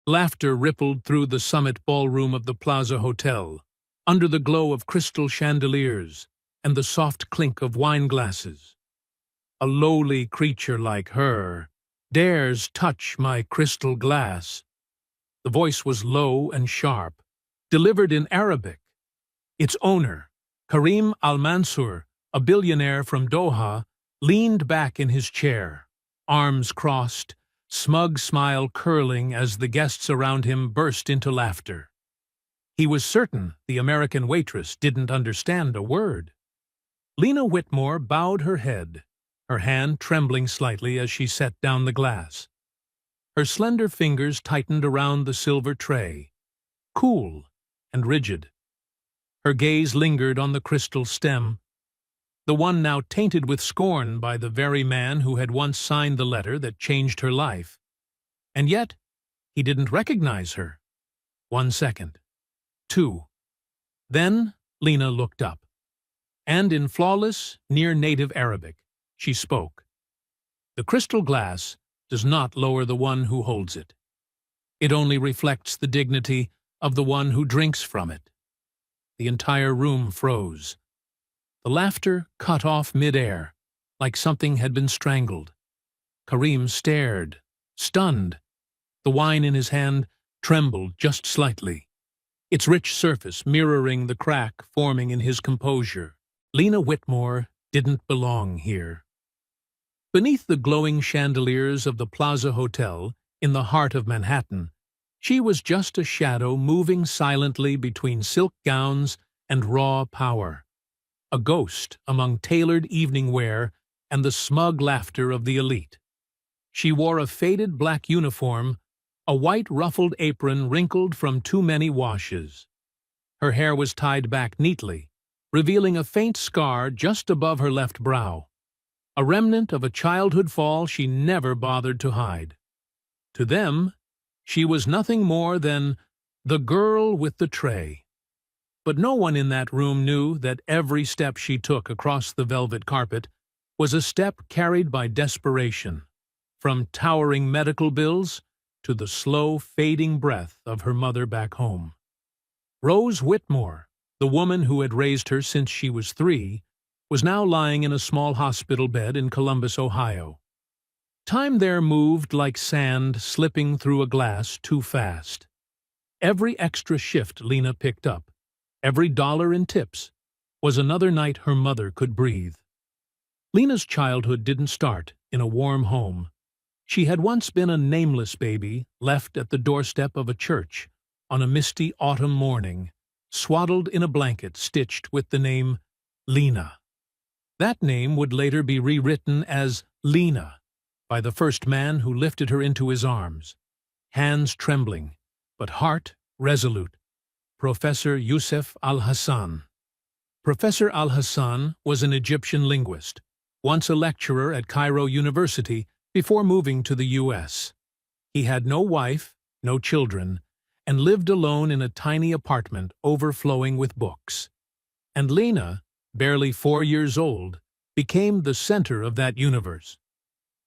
Laughter rippled through the summit ballroom of the Plaza Hotel, under the glow of crystal chandeliers and the soft clink of wine glasses. A lowly creature like her dares touch my crystal glass. The voice was low and sharp, delivered in Arabic. Its owner, Karim Al-Mansour, a billionaire from Doha, leaned back in his chair, arms crossed, smug smile curling as the guests around him burst into laughter. He was certain the American waitress didn't understand a word. Lena Whitmore bowed her head, her hand trembling slightly as she set down the glass. Her slender fingers tightened around the silver tray, cool and rigid. Her gaze lingered on the crystal stem, the one now tainted with scorn by the very man who had once signed the letter that changed her life. And yet, he didn't recognize her. 1 second. 2. Then Lena looked up, and in flawless, near-native Arabic, she spoke. The crystal glass does not lower the one who holds it. It only reflects the dignity of the one who drinks from it. The entire room froze. The laughter cut off mid-air, like something had been strangled. Karim stared, stunned. The wine in his hand trembled just slightly, its rich surface mirroring the crack forming in his composure. Lena Whitmore didn't belong here. Beneath the glowing chandeliers of the Plaza Hotel, in the heart of Manhattan, she was just a shadow moving silently between silk gowns and raw power. A ghost among tailored evening wear and the smug laughter of the elite. She wore a faded black uniform, a white ruffled apron wrinkled from too many washes. Her hair was tied back neatly, revealing a faint scar just above her left brow, a remnant of a childhood fall she never bothered to hide. To them, she was nothing more than the girl with the tray. But no one in that room knew that every step she took across the velvet carpet was a step carried by desperation, from towering medical bills to the slow, fading breath of her mother back home. Rose Whitmore, the woman who had raised her since she was 3, was now lying in a small hospital bed in Columbus, Ohio. Time there moved like sand slipping through a glass too fast. Every extra shift Lena picked up, every dollar in tips, was another night her mother could breathe. Lena's childhood didn't start in a warm home. She had once been a nameless baby left at the doorstep of a church on a misty autumn morning, swaddled in a blanket stitched with the name Lena. That name would later be rewritten as Lena by the first man who lifted her into his arms, hands trembling, but heart resolute, Professor Yusuf Al-Hassan. Professor Al-Hassan was an Egyptian linguist, once a lecturer at Cairo University before moving to the U.S. He had no wife, no children, and lived alone in a tiny apartment overflowing with books. And Lena, barely 4 years old, became the center of that universe.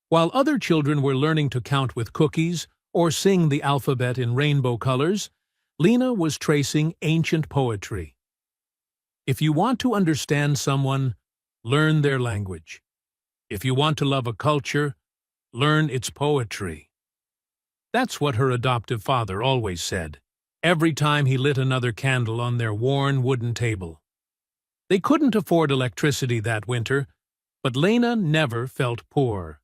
While other children were learning to count with cookies or sing the alphabet in rainbow colors, Lena was tracing ancient poetry. If you want to understand someone, learn their language. If you want to love a culture, learn its poetry. That's what her adoptive father always said, every time he lit another candle on their worn wooden table. They couldn't afford electricity that winter, but Lena never felt poor.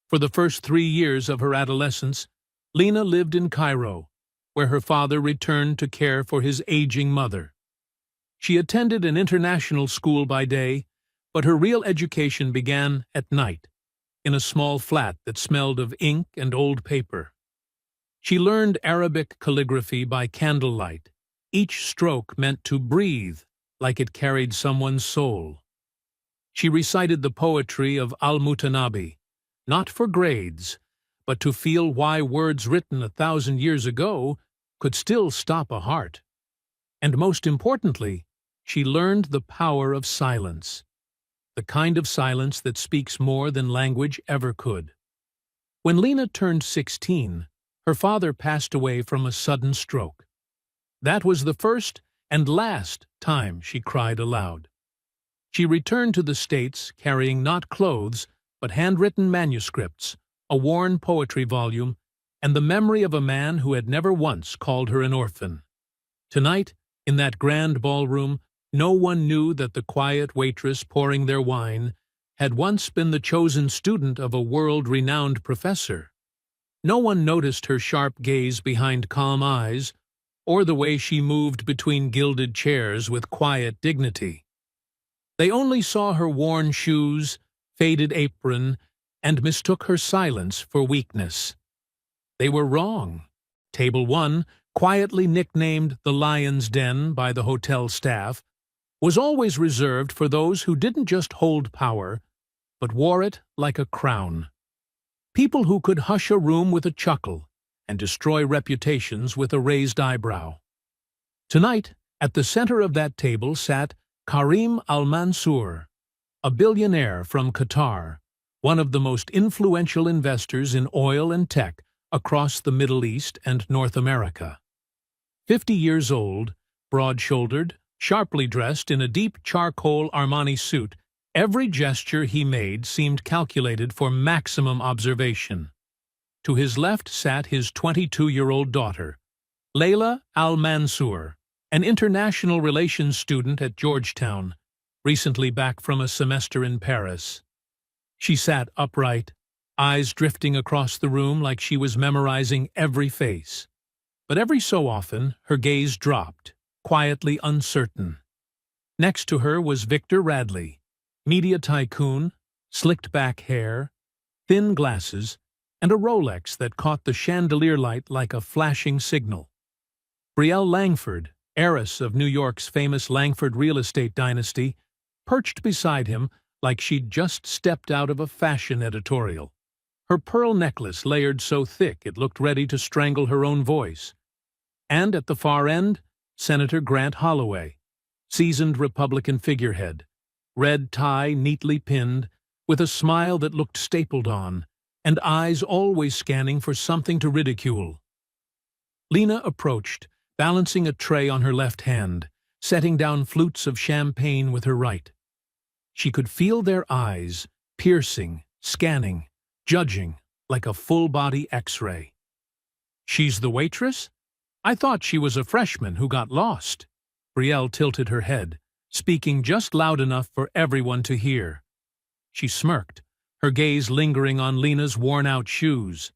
For the first 3 years of her adolescence, Lena lived in Cairo, where her father returned to care for his aging mother. She attended an international school by day, but her real education began at night, in a small flat that smelled of ink and old paper. She learned Arabic calligraphy by candlelight. Each stroke meant to breathe, like it carried someone's soul. She recited the poetry of Al-Mutanabi, not for grades, but to feel why words written 1,000 years ago could still stop a heart. And most importantly, she learned the power of silence, the kind of silence that speaks more than language ever could. When Lena turned 16, Her father passed away from a sudden stroke. That was the first and last time she cried aloud. She returned to the States carrying not clothes, but handwritten manuscripts, a worn poetry volume, and the memory of a man who had never once called her an orphan. Tonight, in that grand ballroom, no one knew that the quiet waitress pouring their wine had once been the chosen student of a world-renowned professor. No one noticed her sharp gaze behind calm eyes, or the way she moved between gilded chairs with quiet dignity. They only saw her worn shoes, faded apron, and mistook her silence for weakness. They were wrong. Table 1, quietly nicknamed the Lion's Den by the hotel staff, was always reserved for those who didn't just hold power, but wore it like a crown. People who could hush a room with a chuckle and destroy reputations with a raised eyebrow. Tonight, at the center of that table sat Karim Al-Mansour, a billionaire from Qatar, one of the most influential investors in oil and tech across the Middle East and North America. 50 years old, broad-shouldered, sharply dressed in a deep charcoal Armani suit, every gesture he made seemed calculated for maximum observation. To his left sat his 22-year-old daughter, Layla Al-Mansour, an international relations student at Georgetown, recently back from a semester in Paris. She sat upright, eyes drifting across the room like she was memorizing every face. But every so often, her gaze dropped, quietly uncertain. Next to her was Victor Radley, media tycoon, slicked-back hair, thin glasses, and a Rolex that caught the chandelier light like a flashing signal. Brielle Langford, heiress of New York's famous Langford real estate dynasty, perched beside him like she'd just stepped out of a fashion editorial. Her pearl necklace layered so thick it looked ready to strangle her own voice. And at the far end, Senator Grant Holloway, seasoned Republican figurehead, red tie neatly pinned, with a smile that looked stapled on, and eyes always scanning for something to ridicule. Lena approached, balancing a tray on her left hand, setting down flutes of champagne with her right. She could feel their eyes, piercing, scanning, judging, like a full-body X-ray. "She's the waitress? I thought she was a freshman who got lost." Brielle tilted her head, speaking just loud enough for everyone to hear. She smirked, her gaze lingering on Lena's worn-out shoes.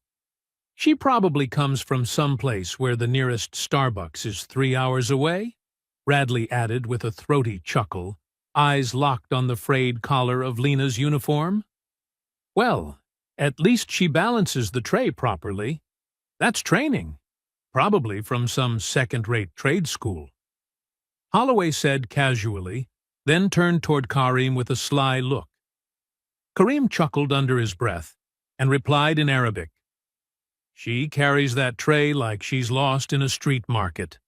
"She probably comes from some place where the nearest Starbucks is 3 hours away," Radley added with a throaty chuckle, eyes locked on the frayed collar of Lena's uniform. "Well, at least she balances the tray properly. That's training, probably from some second-rate trade school." Holloway said casually, then turned toward Karim with a sly look. Karim chuckled under his breath and replied in Arabic, "She carries that tray like she's lost in a street market.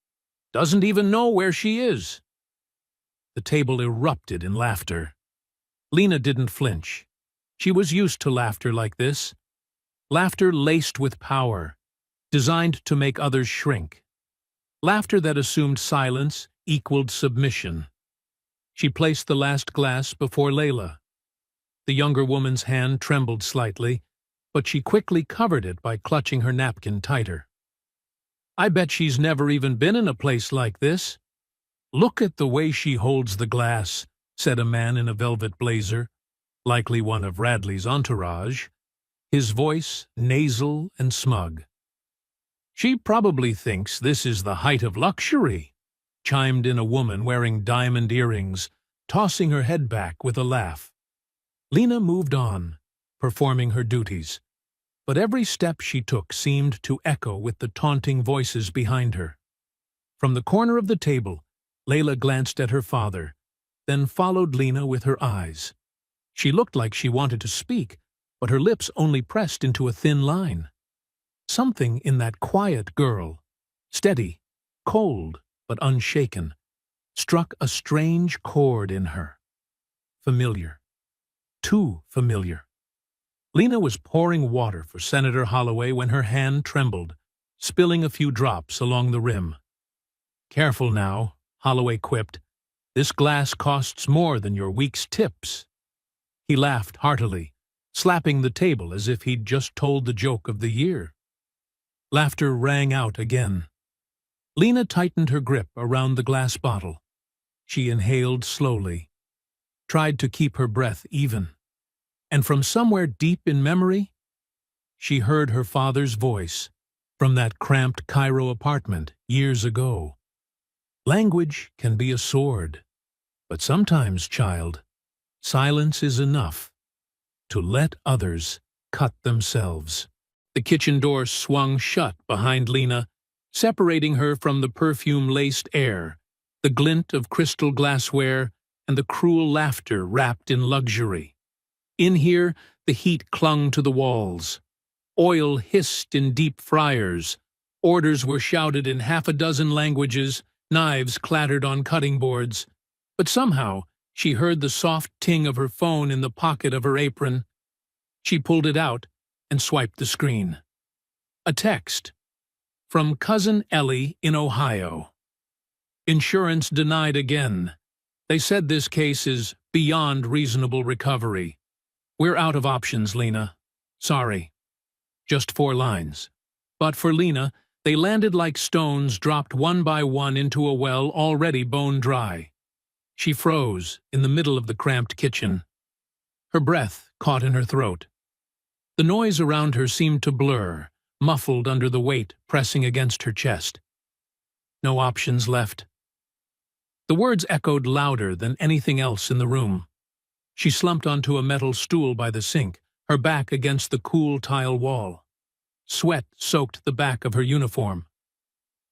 Doesn't even know where she is." The table erupted in laughter. Lena didn't flinch. She was used to laughter like this. Laughter laced with power, designed to make others shrink. Laughter that assumed silence equaled submission. She placed the last glass before Layla. The younger woman's hand trembled slightly, but she quickly covered it by clutching her napkin tighter. "I bet she's never even been in a place like this." "Look at the way she holds the glass," said a man in a velvet blazer, likely one of Radley's entourage, his voice nasal and smug. "She probably thinks this is the height of luxury," chimed in a woman wearing diamond earrings, tossing her head back with a laugh. Lena moved on, performing her duties, but every step she took seemed to echo with the taunting voices behind her. From the corner of the table, Layla glanced at her father, then followed Lena with her eyes. She looked like she wanted to speak, but her lips only pressed into a thin line. Something in that quiet girl, steady, cold, but unshaken, struck a strange chord in her. Familiar. Too familiar. Lena was pouring water for Senator Holloway when her hand trembled, spilling a few drops along the rim. "Careful now," Holloway quipped. "This glass costs more than your week's tips." He laughed heartily, slapping the table as if he'd just told the joke of the year. Laughter rang out again. Lena tightened her grip around the glass bottle. She inhaled slowly, tried to keep her breath even. And from somewhere deep in memory, she heard her father's voice from that cramped Cairo apartment years ago. "Language can be a sword, but sometimes, child, silence is enough to let others cut themselves." The kitchen door swung shut behind Lena, separating her from the perfume-laced air, the glint of crystal glassware, and the cruel laughter wrapped in luxury. In here, the heat clung to the walls. Oil hissed in deep fryers. Orders were shouted in half a dozen languages. Knives clattered on cutting boards. But somehow, she heard the soft ting of her phone in the pocket of her apron. She pulled it out and swiped the screen. A text. From Cousin Ellie in Ohio. "Insurance denied again. They said this case is beyond reasonable recovery. We're out of options, Lena. Sorry." Just 4 lines. But for Lena, they landed like stones dropped one by one into a well already bone dry. She froze in the middle of the cramped kitchen. Her breath caught in her throat. The noise around her seemed to blur, muffled under the weight pressing against her chest. No options left. The words echoed louder than anything else in the room. She slumped onto a metal stool by the sink, her back against the cool tile wall. Sweat soaked the back of her uniform.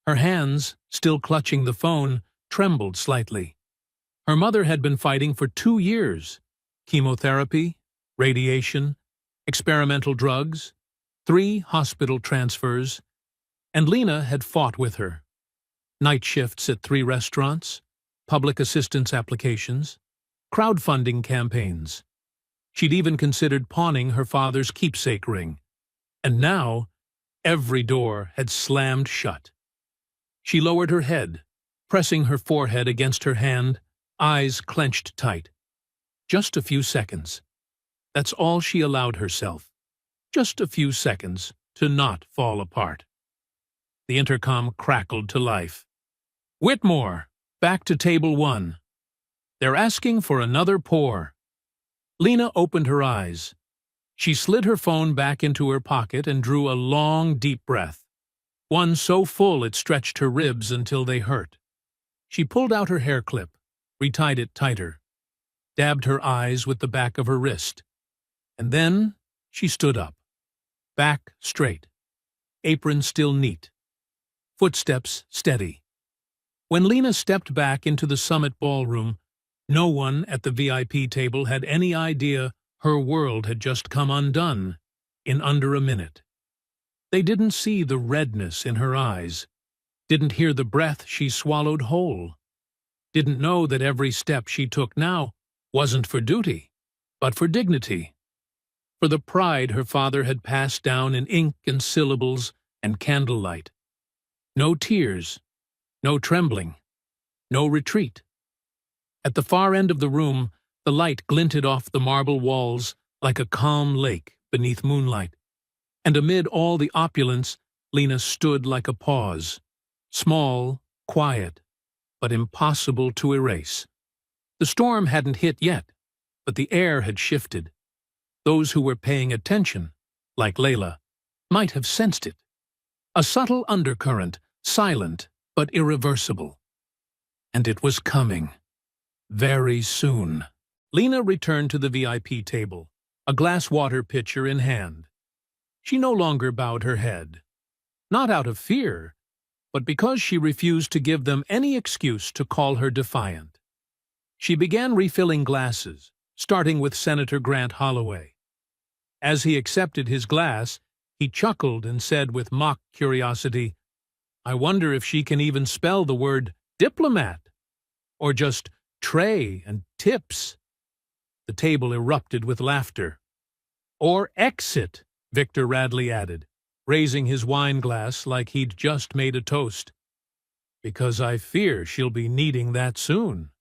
Her hands, still clutching the phone, trembled slightly. Her mother had been fighting for 2 years. Chemotherapy, radiation, experimental drugs, 3 hospital transfers, and Lena had fought with her. Night shifts at 3 restaurants, public assistance applications, crowdfunding campaigns. She'd even considered pawning her father's keepsake ring. And now, every door had slammed shut. She lowered her head, pressing her forehead against her hand, eyes clenched tight. Just a few seconds. That's all she allowed herself. Just a few seconds to not fall apart. The intercom crackled to life. "Whitmore, back to table 1. They're asking for another pour." Lena opened her eyes. She slid her phone back into her pocket and drew a long, deep breath, one so full it stretched her ribs until they hurt. She pulled out her hair clip, retied it tighter, dabbed her eyes with the back of her wrist, and then she stood up, back straight, apron still neat, footsteps steady. When Lena stepped back into the Summit ballroom, no one at the VIP table had any idea her world had just come undone in under a minute. They didn't see the redness in her eyes, didn't hear the breath she swallowed whole, didn't know that every step she took now wasn't for duty, but for dignity, for the pride her father had passed down in ink and syllables and candlelight. No tears, no trembling, no retreat. At the far end of the room, the light glinted off the marble walls like a calm lake beneath moonlight. And amid all the opulence, Lena stood like a pause, small, quiet, but impossible to erase. The storm hadn't hit yet, but the air had shifted. Those who were paying attention, like Layla, might have sensed it. A subtle undercurrent, silent but irreversible. And it was coming. Very soon. Lena returned to the VIP table, a glass water pitcher in hand. She no longer bowed her head. Not out of fear, but because she refused to give them any excuse to call her defiant. She began refilling glasses, starting with Senator Grant Holloway. As he accepted his glass, he chuckled and said with mock curiosity, "I wonder if she can even spell the word diplomat, or just tray and tips." The table erupted with laughter. "Or exit," Victor Radley added. raising his wine glass like he'd just made a toast. "Because I fear she'll be needing that soon."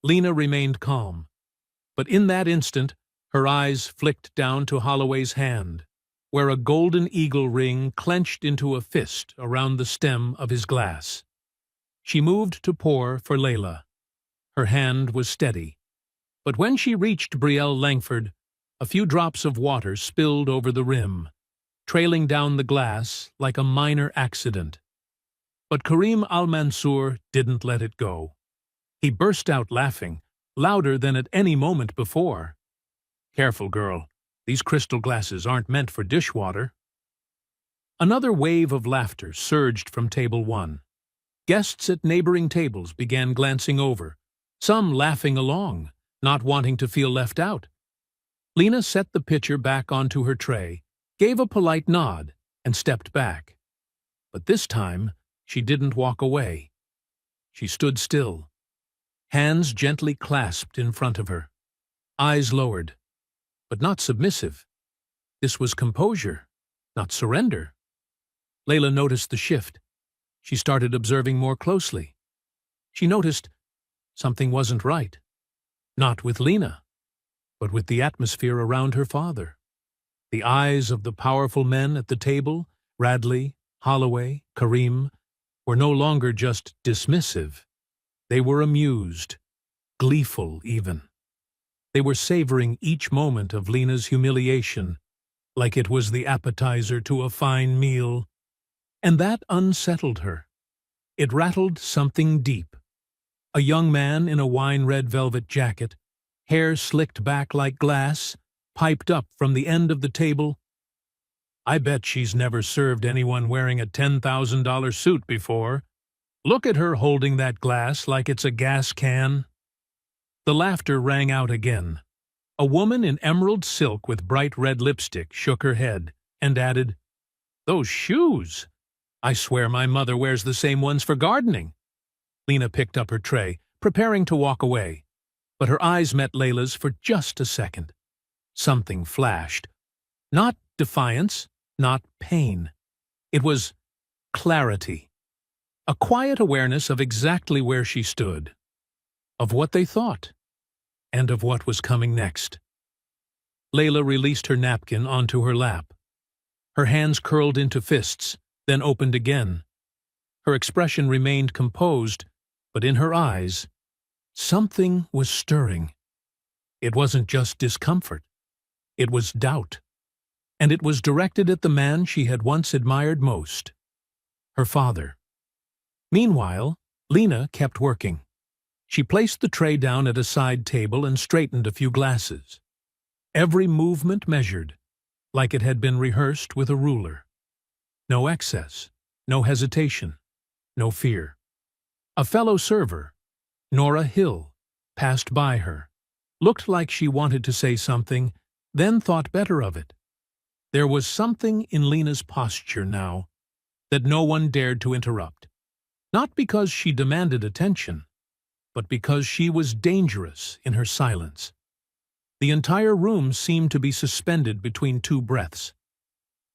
Lena remained calm, but in that instant her eyes flicked down to Holloway's hand, where a golden eagle ring clenched into a fist around the stem of his glass. She moved to pour for Layla. Her hand was steady, but when she reached Brielle Langford, a few drops of water spilled over the rim, trailing down the glass like a minor accident. But Karim Al-Mansour didn't let it go. He burst out laughing, louder than at any moment before. "Careful, girl. These crystal glasses aren't meant for dishwater." Another wave of laughter surged from table one. Guests at neighboring tables began glancing over, some laughing along, not wanting to feel left out. Lena set the pitcher back onto her tray, gave a polite nod, and stepped back. But this time, she didn't walk away. She stood still, hands gently clasped in front of her, eyes lowered, but not submissive. This was composure, not surrender. Layla noticed the shift. She started observing more closely. She noticed something wasn't right. Not with Lena, but with the atmosphere around her father. The eyes of the powerful men at the table, Radley, Holloway, Karim, were no longer just dismissive. They were amused, gleeful even. They were savoring each moment of Lena's humiliation, like it was the appetizer to a fine meal. And that unsettled her. It rattled something deep. A young man in a wine-red velvet jacket, hair slicked back like glass, piped up from the end of the table. "I bet she's never served anyone wearing a $10,000 suit before. Look at her holding that glass like it's a gas can." The laughter rang out again. A woman in emerald silk with bright red lipstick shook her head and added, "Those shoes! I swear my mother wears the same ones for gardening." Lena picked up her tray, preparing to walk away, but her eyes met Layla's for just a second. Something flashed. Not defiance, not pain. It was clarity. A quiet awareness of exactly where she stood, of what they thought, and of what was coming next. Layla released her napkin onto her lap. Her hands curled into fists, then opened again. Her expression remained composed, but in her eyes, something was stirring. It wasn't just discomfort. It was doubt. And it was directed at the man she had once admired most, her father. Meanwhile, Lena kept working. She placed the tray down at a side table and straightened a few glasses. Every movement measured, like it had been rehearsed with a ruler. No excess, no hesitation, no fear. A fellow server, Nora Hill, passed by her, looked like she wanted to say something, then thought better of it. There was something in Lena's posture now that no one dared to interrupt. Not because she demanded attention, but because she was dangerous in her silence. The entire room seemed to be suspended between two breaths.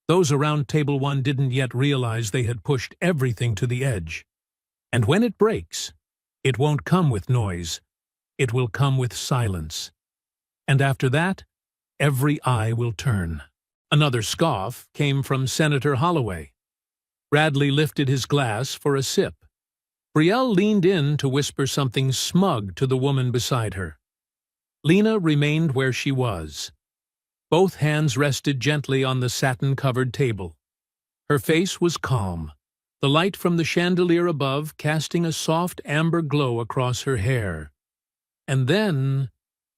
Those around table one didn't yet realize they had pushed everything to the edge. And when it breaks, it won't come with noise. It will come with silence. And after that, every eye will turn. Another scoff came from Senator Holloway. Radley lifted his glass for a sip. Brielle leaned in to whisper something smug to the woman beside her. Lena remained where she was. Both hands rested gently on the satin-covered table. Her face was calm, the light from the chandelier above casting a soft amber glow across her hair. And then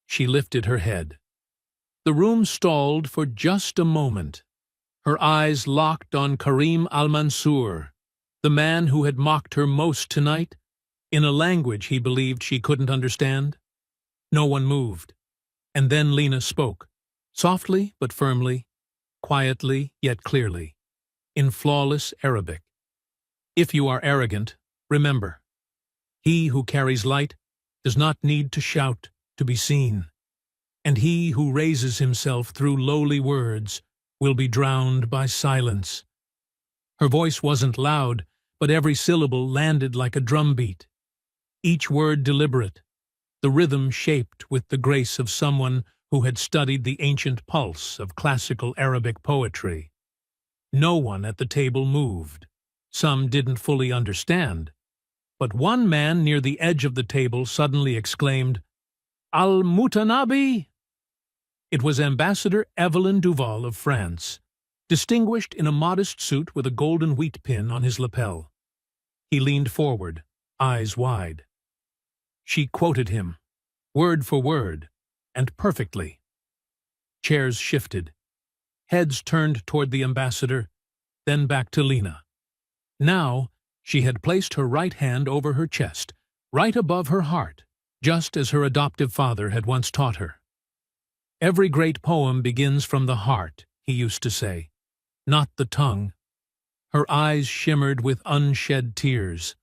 she lifted her head. The room stalled for just a moment. Her eyes locked on Karim Al-Mansour, the man who had mocked her most tonight, in a language he believed she couldn't understand. No one moved. And then Lena spoke, softly but firmly, quietly yet clearly, in flawless Arabic. "If you are arrogant, remember, he who carries light does not need to shout to be seen, and he who raises himself through lowly words will be drowned by silence." Her voice wasn't loud, but every syllable landed like a drumbeat. Each word deliberate, the rhythm shaped with the grace of someone who had studied the ancient pulse of classical Arabic poetry. No one at the table moved. Some didn't fully understand. But one man near the edge of the table suddenly exclaimed, "Al-Mutanabi!" It was Ambassador Evelyn Duval of France, distinguished in a modest suit with a golden wheat pin on his lapel. He leaned forward, eyes wide. She quoted him, word for word, and perfectly. Chairs shifted. Heads turned toward the ambassador, then back to Lena. Now, she had placed her right hand over her chest, right above her heart, just as her adoptive father had once taught her. "Every great poem begins from the heart," he used to say, "not the tongue." Her eyes shimmered with unshed tears,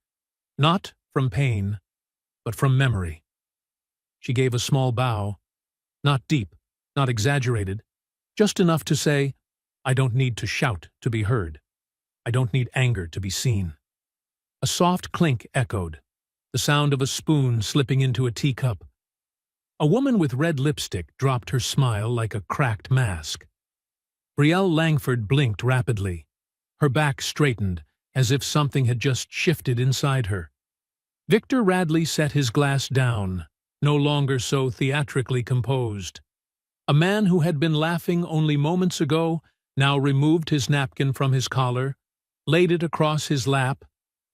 not from pain, but from memory. She gave a small bow, not deep, not exaggerated, just enough to say, "I don't need to shout to be heard. I don't need anger to be seen." A soft clink echoed, the sound of a spoon slipping into a teacup. A woman with red lipstick dropped her smile like a cracked mask. Brielle Langford blinked rapidly. Her back straightened, as if something had just shifted inside her. Victor Radley set his glass down, no longer so theatrically composed. A man who had been laughing only moments ago now removed his napkin from his collar, laid it across his lap,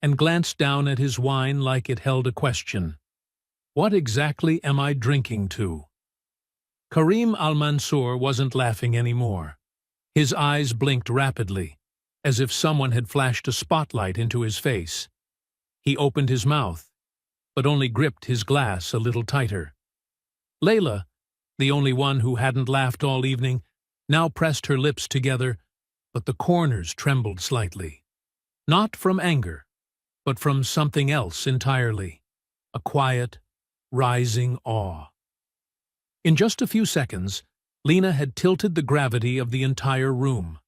and glanced down at his wine like it held a question. "What exactly am I drinking to?" Karim Al-Mansour wasn't laughing anymore. His eyes blinked rapidly, as if someone had flashed a spotlight into his face. He opened his mouth, but only gripped his glass a little tighter. Layla, the only one who hadn't laughed all evening, now pressed her lips together, but the corners trembled slightly. Not from anger, but from something else entirely. A quiet, rising awe. In just a few seconds, Lena had tilted the gravity of the entire room.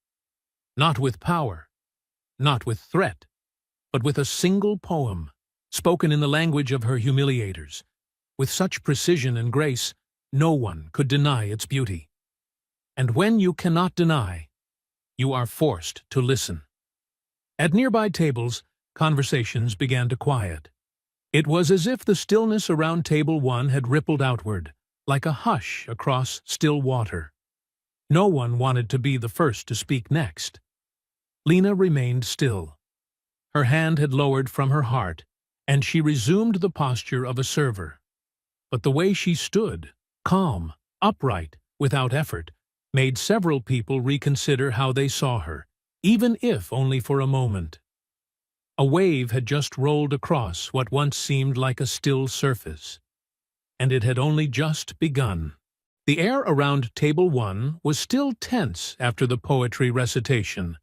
Not with power, not with threat, but with a single poem, spoken in the language of her humiliators, with such precision and grace, no one could deny its beauty. And when you cannot deny, you are forced to listen. At nearby tables, conversations began to quiet. It was as if the stillness around table one had rippled outward, like a hush across still water. No one wanted to be the first to speak next. Lena remained still. Her hand had lowered from her heart, and she resumed the posture of a server. But the way she stood, calm, upright, without effort, made several people reconsider how they saw her, even if only for a moment. A wave had just rolled across what once seemed like a still surface, and it had only just begun. The air around table one was still tense after the poetry recitation,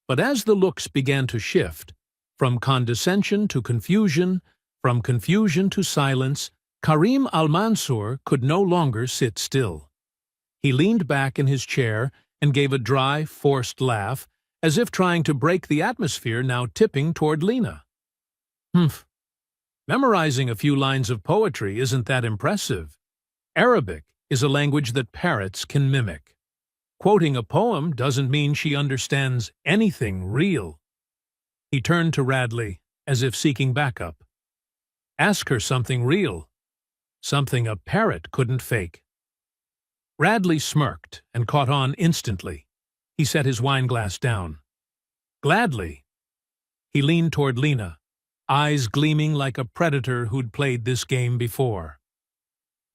but as the looks began to shift, from condescension to confusion, from confusion to silence, Karim Al-Mansour could no longer sit still. He leaned back in his chair and gave a dry, forced laugh, as if trying to break the atmosphere now tipping toward Lena. "Humph. Memorizing a few lines of poetry isn't that impressive. Arabic is a language that parrots can mimic. Quoting a poem doesn't mean she understands anything real." He turned to Radley, as if seeking backup. "Ask her something real. Something a parrot couldn't fake." Radley smirked and caught on instantly. He set his wineglass down. "Gladly." He leaned toward Lena, eyes gleaming like a predator who'd played this game before.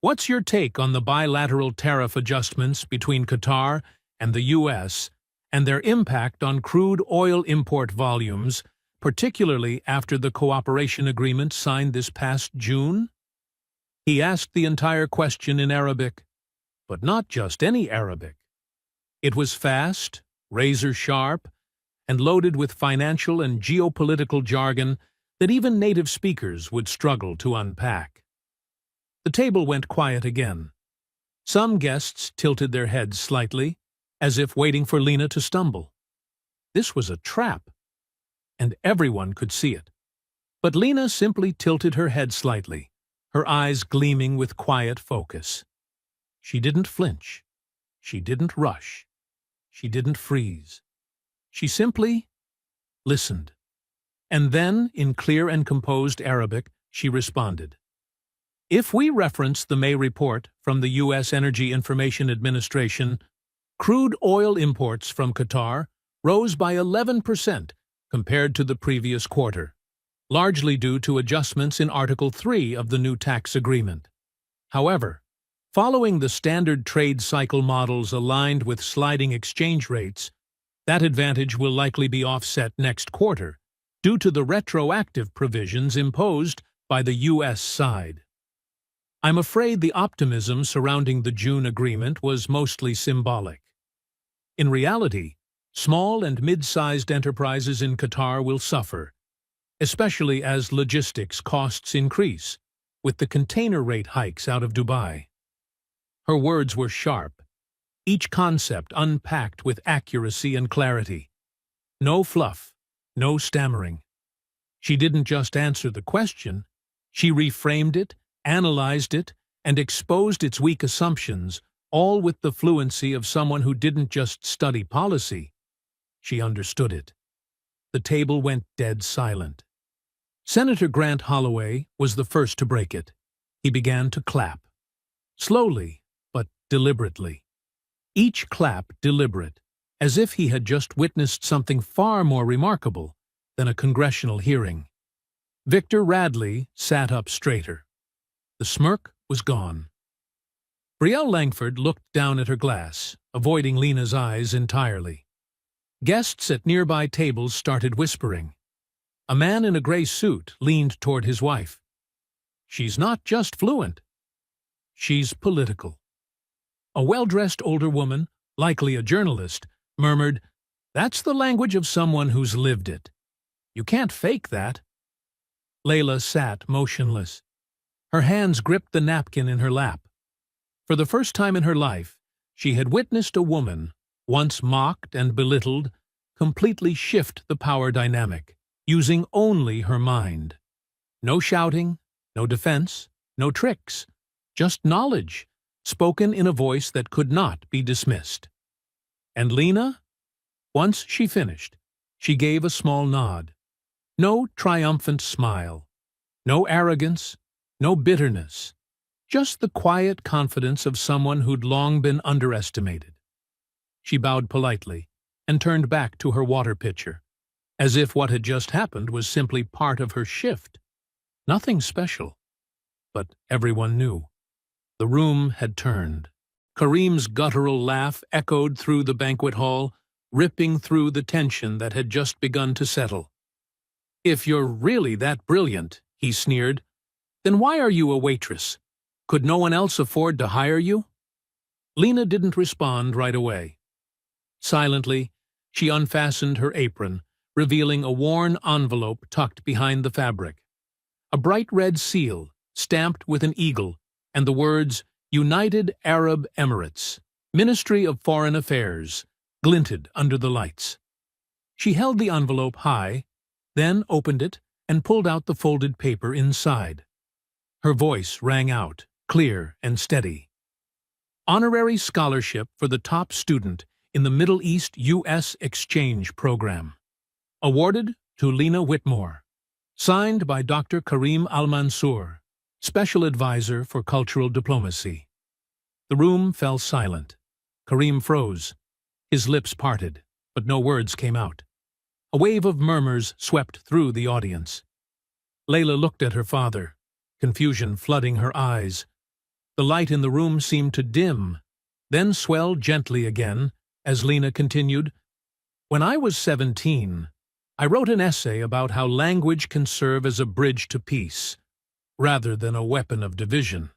"What's your take on the bilateral tariff adjustments between Qatar and the U.S. and their impact on crude oil import volumes, particularly after the cooperation agreement signed this past June?" He asked the entire question in Arabic, but not just any Arabic. It was fast, razor-sharp, and loaded with financial and geopolitical jargon that even native speakers would struggle to unpack. The table went quiet again. Some guests tilted their heads slightly, as if waiting for Lena to stumble. This was a trap, and everyone could see it. But Lena simply tilted her head slightly, her eyes gleaming with quiet focus. She didn't flinch. She didn't rush. She didn't freeze. She simply listened. And then, in clear and composed Arabic, she responded. If we reference the May report from the U.S. Energy Information Administration, crude oil imports from Qatar rose by 11% compared to the previous quarter, largely due to adjustments in Article 3 of the new tax agreement. However, following the standard trade cycle models aligned with sliding exchange rates, that advantage will likely be offset next quarter due to the retroactive provisions imposed by the U.S. side. I'm afraid the optimism surrounding the June agreement was mostly symbolic. In reality, small and mid-sized enterprises in Qatar will suffer, especially as logistics costs increase, with the container rate hikes out of Dubai. Her words were sharp, each concept unpacked with accuracy and clarity. No fluff, no stammering. She didn't just answer the question, she reframed it, analyzed it, and exposed its weak assumptions, all with the fluency of someone who didn't just study policy. She understood it. The table went dead silent. Senator Grant Holloway was the first to break it. He began to clap. Slowly, but deliberately. Each clap deliberate, as if he had just witnessed something far more remarkable than a congressional hearing. Victor Radley sat up straighter. The smirk was gone. Brielle Langford looked down at her glass, avoiding Lena's eyes entirely. Guests at nearby tables started whispering. A man in a gray suit leaned toward his wife. She's not just fluent. She's political. A well-dressed older woman, likely a journalist, murmured, "That's the language of someone who's lived it. You can't fake that." Layla sat motionless. Her hands gripped the napkin in her lap. For the first time in her life, she had witnessed a woman, once mocked and belittled, completely shift the power dynamic, using only her mind. No shouting, no defense, no tricks, just knowledge, spoken in a voice that could not be dismissed. And Lena? Once she finished, she gave a small nod. No triumphant smile, no arrogance, no bitterness, just the quiet confidence of someone who'd long been underestimated. She bowed politely and turned back to her water pitcher, as if what had just happened was simply part of her shift. Nothing special. But everyone knew. The room had turned. Kareem's guttural laugh echoed through the banquet hall, ripping through the tension that had just begun to settle. "If you're really that brilliant," he sneered, "then why are you a waitress? Could no one else afford to hire you?" Lena didn't respond right away. Silently, she unfastened her apron, revealing a worn envelope tucked behind the fabric. A bright red seal, stamped with an eagle, and the words, "United Arab Emirates, Ministry of Foreign Affairs," glinted under the lights. She held the envelope high, then opened it and pulled out the folded paper inside. Her voice rang out, clear and steady. Honorary scholarship for the top student in the Middle East U.S. Exchange Program. Awarded to Lena Whitmore. Signed by Dr. Kareem Al-Mansour, Special Advisor for Cultural Diplomacy. The room fell silent. Kareem froze. His lips parted, but no words came out. A wave of murmurs swept through the audience. Layla looked at her father, confusion flooding her eyes. The light in the room seemed to dim, then swell gently again as Lena continued, "When I was 17, I wrote an essay about how language can serve as a bridge to peace, rather than a weapon of division.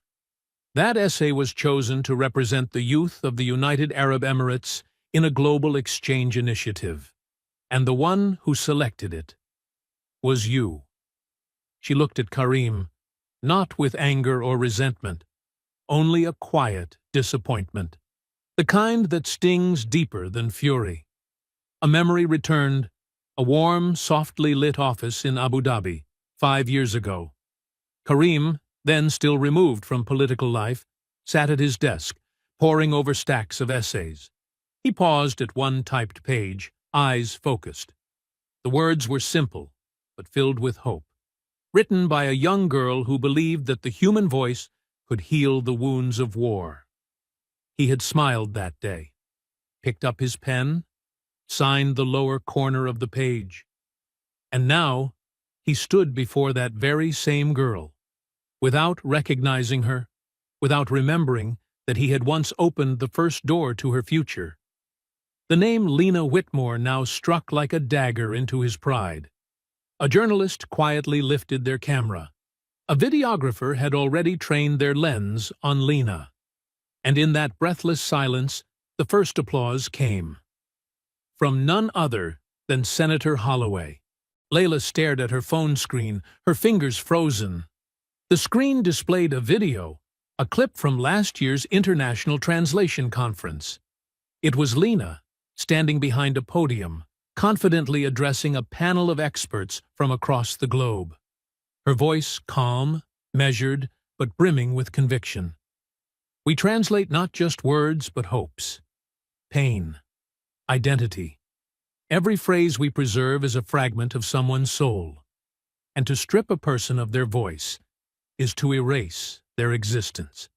That essay was chosen to represent the youth of the United Arab Emirates in a global exchange initiative, and the one who selected it was you." She looked at Kareem, not with anger or resentment, only a quiet disappointment. The kind that stings deeper than fury. A memory returned, a warm, softly lit office in Abu Dhabi, 5 years ago. Karim, then still removed from political life, sat at his desk, poring over stacks of essays. He paused at one typed page, eyes focused. The words were simple, but filled with hope. Written by a young girl who believed that the human voice could heal the wounds of war. He had smiled that day, picked up his pen, signed the lower corner of the page. And now, he stood before that very same girl, without recognizing her, without remembering that he had once opened the first door to her future. The name Lena Whitmore now struck like a dagger into his pride. A journalist quietly lifted their camera. A videographer had already trained their lens on Lena. And in that breathless silence, the first applause came. From none other than Senator Holloway. Layla stared at her phone screen, her fingers frozen. The screen displayed a video, a clip from last year's International Translation Conference. It was Lena, standing behind a podium, confidently addressing a panel of experts from across the globe. Her voice calm, measured, but brimming with conviction. We translate not just words, but hopes, pain, identity. Every phrase we preserve is a fragment of someone's soul. And to strip a person of their voice is to erase their existence.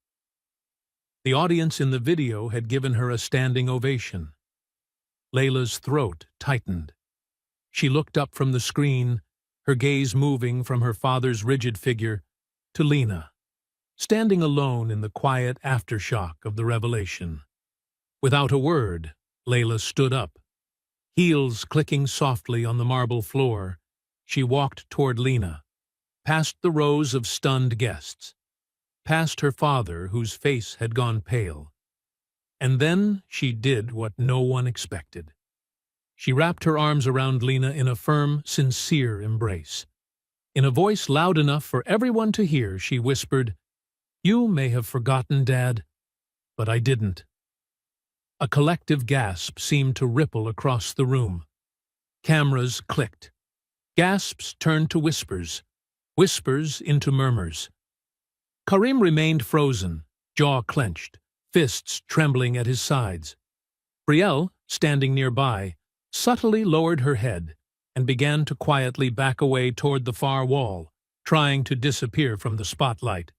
The audience in the video had given her a standing ovation. Layla's throat tightened. She looked up from the screen, her gaze moving from her father's rigid figure to Lena, standing alone in the quiet aftershock of the revelation. Without a word, Layla stood up. Heels clicking softly on the marble floor, she walked toward Lena, past the rows of stunned guests, past her father whose face had gone pale. And then she did what no one expected. She wrapped her arms around Lena in a firm, sincere embrace. In a voice loud enough for everyone to hear, she whispered, "You may have forgotten, Dad, but I didn't." A collective gasp seemed to ripple across the room. Cameras clicked. Gasps turned to whispers, whispers into murmurs. Karim remained frozen, jaw clenched, fists trembling at his sides. Brielle, standing nearby, subtly lowered her head and began to quietly back away toward the far wall, trying to disappear from the spotlight.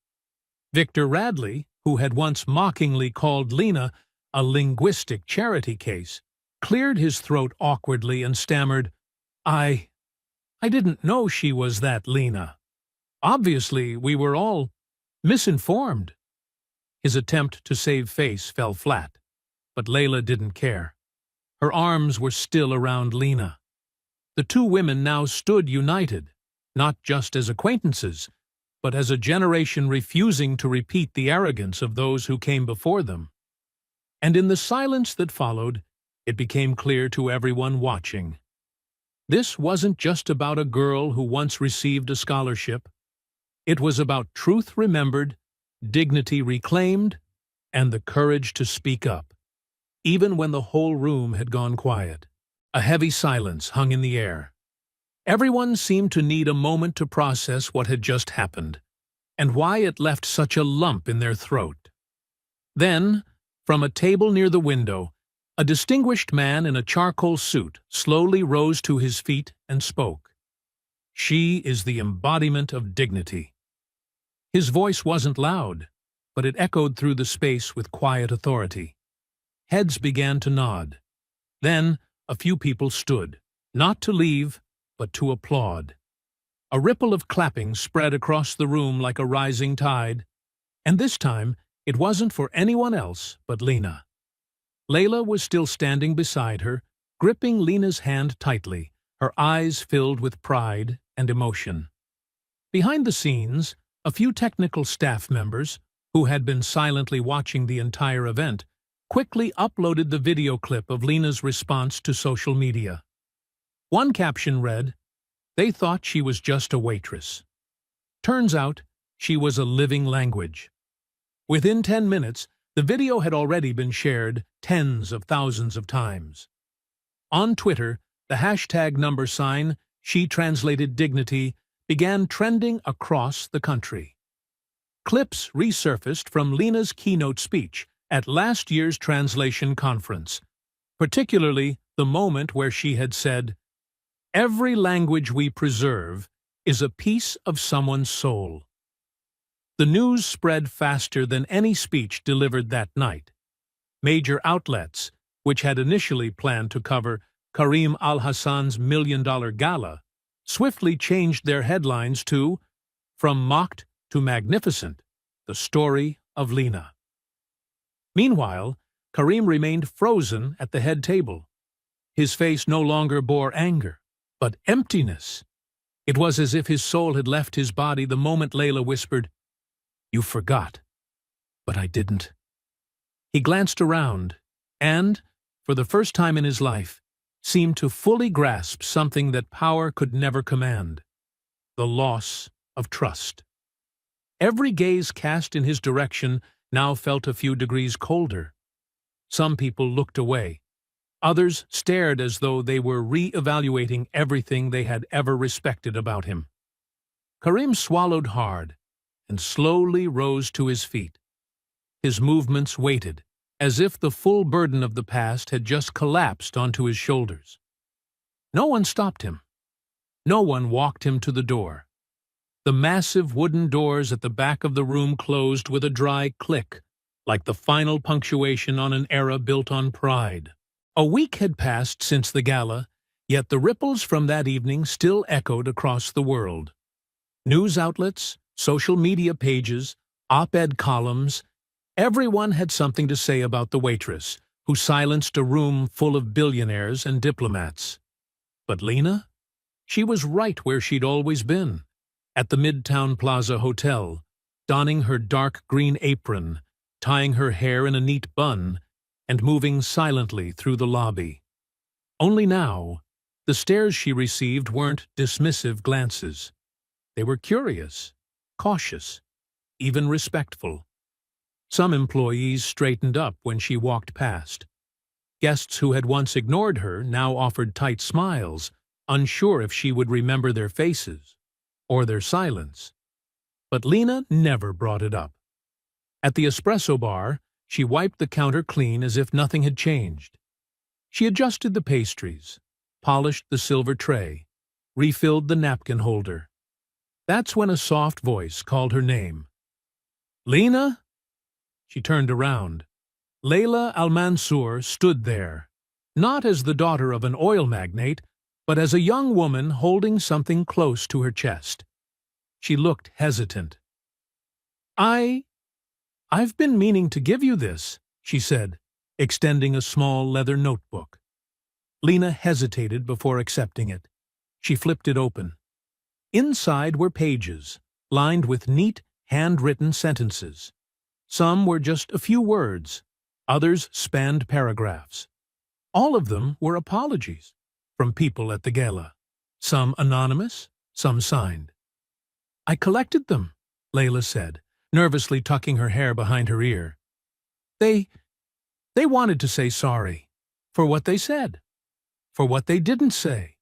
Victor Radley, who had once mockingly called Lena a linguistic charity case, cleared his throat awkwardly and stammered, I didn't know she was that Lena. Obviously, we were all misinformed." His attempt to save face fell flat, but Layla didn't care. Her arms were still around Lena. The two women now stood united, not just as acquaintances, but as a generation refusing to repeat the arrogance of those who came before them. And in the silence that followed, it became clear to everyone watching. This wasn't just about a girl who once received a scholarship. It was about truth remembered, dignity reclaimed, and the courage to speak up, even when the whole room had gone quiet. A heavy silence hung in the air. Everyone seemed to need a moment to process what had just happened, and why it left such a lump in their throat. Then, from a table near the window, a distinguished man in a charcoal suit slowly rose to his feet and spoke. She is the embodiment of dignity. His voice wasn't loud, but it echoed through the space with quiet authority. Heads began to nod. Then, a few people stood, not to leave, but to applaud. A ripple of clapping spread across the room like a rising tide, and this time it wasn't for anyone else but Lena. Layla was still standing beside her, gripping Lena's hand tightly, her eyes filled with pride and emotion. Behind the scenes, a few technical staff members, who had been silently watching the entire event, quickly uploaded the video clip of Lena's response to social media. One caption read, "They thought she was just a waitress. Turns out, she was a living language." Within 10 minutes, The video had already been shared tens of thousands of times. On Twitter, the hashtag #SheTranslatedDignity began trending across the country. Clips resurfaced from Lena's keynote speech at last year's translation conference, particularly the moment where she had said, "Every language we preserve is a piece of someone's soul." The news spread faster than any speech delivered that night. Major outlets, which had initially planned to cover Karim Al-Hassan's $1 million gala, swiftly changed their headlines to "From Mocked to Magnificent, the Story of Lena." Meanwhile, Karim remained frozen at the head table. His face no longer bore anger, but emptiness. It was as if his soul had left his body the moment Layla whispered, "You forgot, but I didn't." He glanced around and, for the first time in his life, seemed to fully grasp something that power could never command: the loss of trust. Every gaze cast in his direction now felt a few degrees colder. Some people looked away. Others stared as though they were re-evaluating everything they had ever respected about him. Karim swallowed hard and slowly rose to his feet. His movements weighted, as if the full burden of the past had just collapsed onto his shoulders. No one stopped him. No one walked him to the door. The massive wooden doors at the back of the room closed with a dry click, like the final punctuation on an era built on pride. A week had passed since the gala, yet the ripples from that evening still echoed across the world. News outlets, social media pages, op-ed columns, everyone had something to say about the waitress, who silenced a room full of billionaires and diplomats. But Lena? She was right where she'd always been, at the Midtown Plaza Hotel, donning her dark green apron, tying her hair in a neat bun, and moving silently through the lobby. Only now, the stares she received weren't dismissive glances. They were curious, cautious, even respectful. Some employees straightened up when she walked past. Guests who had once ignored her now offered tight smiles, unsure if she would remember their faces or their silence. But Lena never brought it up. At the espresso bar, she wiped the counter clean as if nothing had changed. She adjusted the pastries, polished the silver tray, refilled the napkin holder. That's when a soft voice called her name. "Lena?" She turned around. Layla Al-Mansour stood there, not as the daughter of an oil magnate, but as a young woman holding something close to her chest. She looked hesitant. I've been meaning to give you this," she said, extending a small leather notebook. Lena hesitated before accepting it. She flipped it open. Inside were pages, lined with neat, handwritten sentences. Some were just a few words, others spanned paragraphs. All of them were apologies, from people at the gala. Some anonymous, some signed. "I collected them," Layla said, nervously tucking her hair behind her ear. They wanted to say sorry. For what they said. For what they didn't say."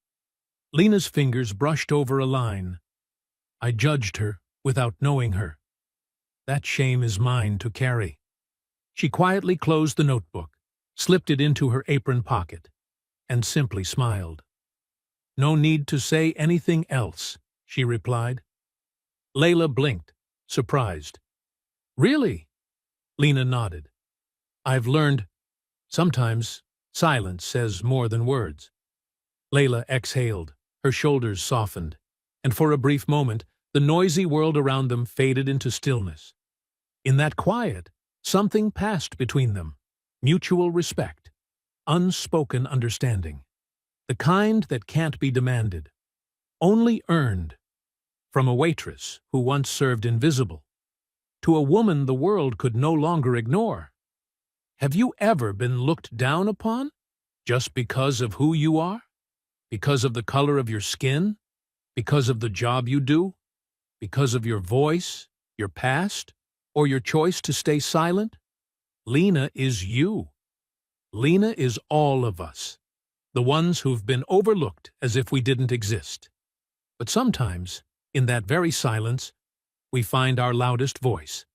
Lena's fingers brushed over a line. "I judged her without knowing her. That shame is mine to carry." She quietly closed the notebook, slipped it into her apron pocket, and simply smiled. "No need to say anything else," she replied. Layla blinked, surprised. "Really?" Lena nodded. "I've learned, sometimes silence says more than words." Layla exhaled, her shoulders softened, and for a brief moment, the noisy world around them faded into stillness. In that quiet, something passed between them: mutual respect, unspoken understanding, the kind that can't be demanded, only earned. From a waitress who once served invisible, to a woman the world could no longer ignore. Have you ever been looked down upon just because of who you are? Because of the color of your skin? Because of the job you do? Because of your voice, your past, or your choice to stay silent? Lena is you. Lena is all of us, the ones who've been overlooked as if we didn't exist. But sometimes, in that very silence, we find our loudest voice,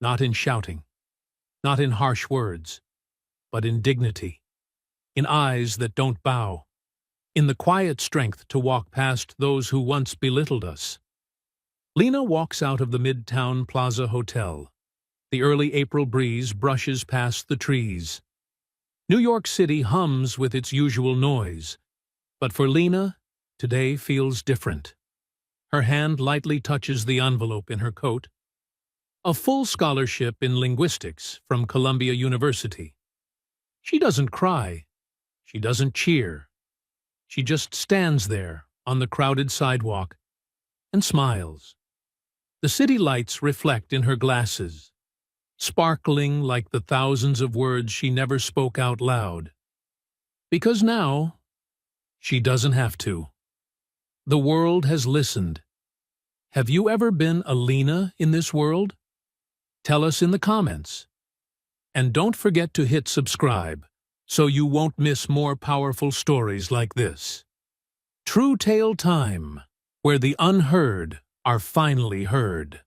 not in shouting, not in harsh words, but in dignity, in eyes that don't bow, in the quiet strength to walk past those who once belittled us. Lena walks out of the Midtown Plaza Hotel. The early April breeze brushes past the trees. New York City hums with its usual noise, but for Lena, today feels different. Her hand lightly touches the envelope in her coat. A full scholarship in linguistics from Columbia University. She doesn't cry. She doesn't cheer. She just stands there on the crowded sidewalk and smiles. The city lights reflect in her glasses, sparkling like the thousands of words she never spoke out loud. Because now, she doesn't have to. The world has listened. Have you ever been a Lena in this world? Tell us in the comments. And don't forget to hit subscribe so you won't miss more powerful stories like this. True Tale Time, where the unheard are finally heard.